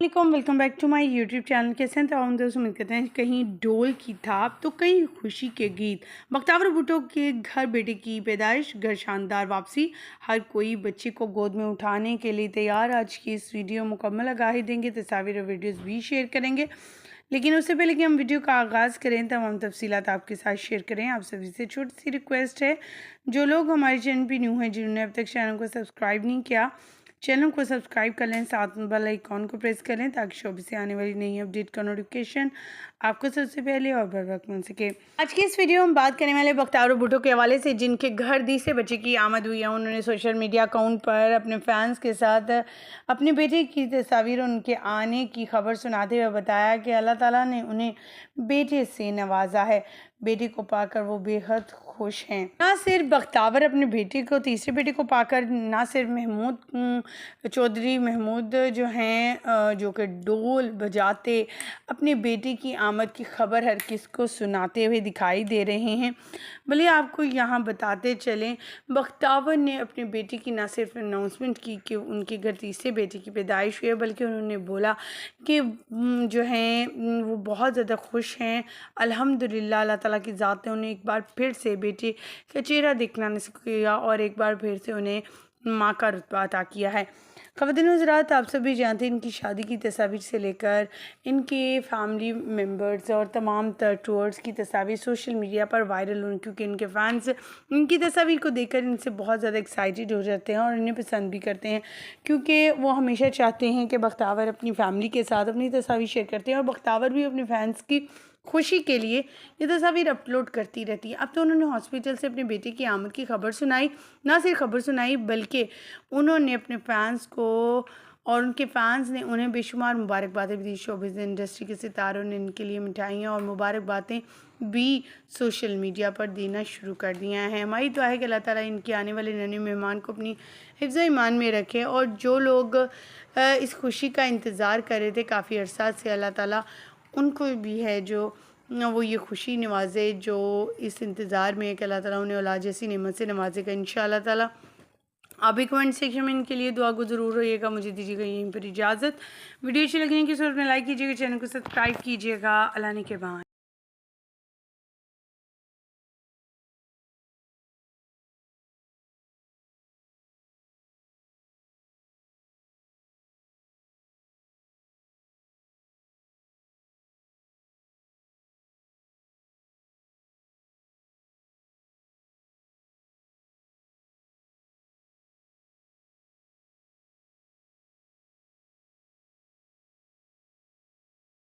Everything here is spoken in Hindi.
Welcome back to my YouTube channel. कैसे हैं तमाम दोस्त? उम्मीद करते हैं कहीं ढोल की थाप तो कहीं खुशी के गीत। बख्तावर भुट्टो के घर बेटे की पैदाइश, घर शानदार वापसी, हर कोई बच्चे को गोद में उठाने के लिए तैयार। आज की इस वीडियो मुकम्मल आगाही देंगे, तस्वीर और वीडियोज़ भी शेयर करेंगे। लेकिन उससे पहले कि हम वीडियो का आगाज़ करें तमाम तफसीलात आपके साथ शेयर करें, आप सभी से छोटी सी रिक्वेस्ट है, जो लोग हमारे चैनल पर न्यू हैं, जिन्होंने अब तक चैनल को सब्सक्राइब नहीं किया, चैनल को सब्सक्राइब कर लें, साथ में बेल आइकॉन को प्रेस करें ताकि शोबे से आने वाली नई अपडेट का नोटिफिकेशन आपको सबसे पहले और बर वक्त मिल सके। आज की इस वीडियो में बात करने वाले बख्तावर भुट्टो के हवाले से, जिनके घर तीसरे बच्चे की आमद हुई है। उन्होंने सोशल मीडिया अकाउंट पर अपने फैंस के साथ अपने बेटे की तस्वीर उनके आने की खबर सुनाते हुए बताया कि अल्लाह ताला ने उन्हें बेटे से नवाजा है। बेटे को पाकर वो बेहद खुश हैं। ना सिर्फ बख्तावर अपने बेटे को, तीसरे बेटे को पाकर, ना सिर्फ महमूद चौधरी महमूद जो हैं, जो कि ढोल बजाते अपने बेटे की आमद की खबर हर किस को सुनाते हुए दिखाई दे रहे हैं। भले आपको यहाँ बताते चलें, बख्तावर ने अपने बेटे की ना सिर्फ अनाउंसमेंट की कि उनके घर तीसरे बेटे की पैदाइश हुई है, बल्कि उन्होंने बोला कि जो हैं वो बहुत ज़्यादा खुश हैं। अल्हम्दुलिल्लाह, अल्लाह ताला की ज़ात ने उन्हें एक बार फिर से बेटे का चेहरा दिखना नसीब किया और एक बार फिर से उन्हें माँ का रुतबा अता किया है। ख़वातीन हज़रात, आप सभी जानते हैं इनकी शादी की तस्वीर से लेकर इनके फैमिली मेम्बर्स और तमाम टूर्स की तस्वीर सोशल मीडिया पर वायरल हुई, क्योंकि इनके फैंस इनकी तस्वीर को देखकर इनसे बहुत ज़्यादा एक्साइटेड हो जाते हैं और इन्हें पसंद भी करते हैं, क्योंकि वो हमेशा चाहते हैं कि बख्तावर अपनी फैमिली के साथ अपनी तस्वीर शेयर करते हैं और बख्तावर भी अपने फैंस की खुशी के लिए ये तस्वीर अपलोड करती रहती है। अब तो उन्होंने हॉस्पिटल से अपने बेटे की आमद की खबर सुनाई, ना सिर्फ खबर सुनाई बल्कि उन्होंने अपने फैंस को और उनके फैंस ने उन्हें बेशुमार मुबारकबादें भी दी। शोबिज़ इंडस्ट्री के सितारों ने इनके लिए मिठाइयाँ और मुबारकबादें भी सोशल मीडिया पर देना शुरू कर दिया हैं। हमारी दुआ है कि अल्लाह ताला इनके आने वाले नन्हे मेहमान को अपनी हिफ्ज़ ईमान में रखे, और जो लोग इस खुशी का इंतज़ार कर रहे थे काफ़ी अरसा से, अल्लाह ताला उनको भी है जो वो ये खुशी नवाजे, जो इस इंतज़ार में है कि अल्लाह ताला उन्हें औलाद जैसी नेमत से नवाजेगा इंशाअल्लाह ताला। आप भी कमेंट सेक्शन में इनके लिए दुआ को ज़रूर रहिएगा। मुझे दीजिएगा यहीं पर इजाज़त। वीडियो अच्छी लगने की सूरत में लाइक कीजिएगा, चैनल को सब्सक्राइब कीजिएगा। अल्लाह ने के बाद।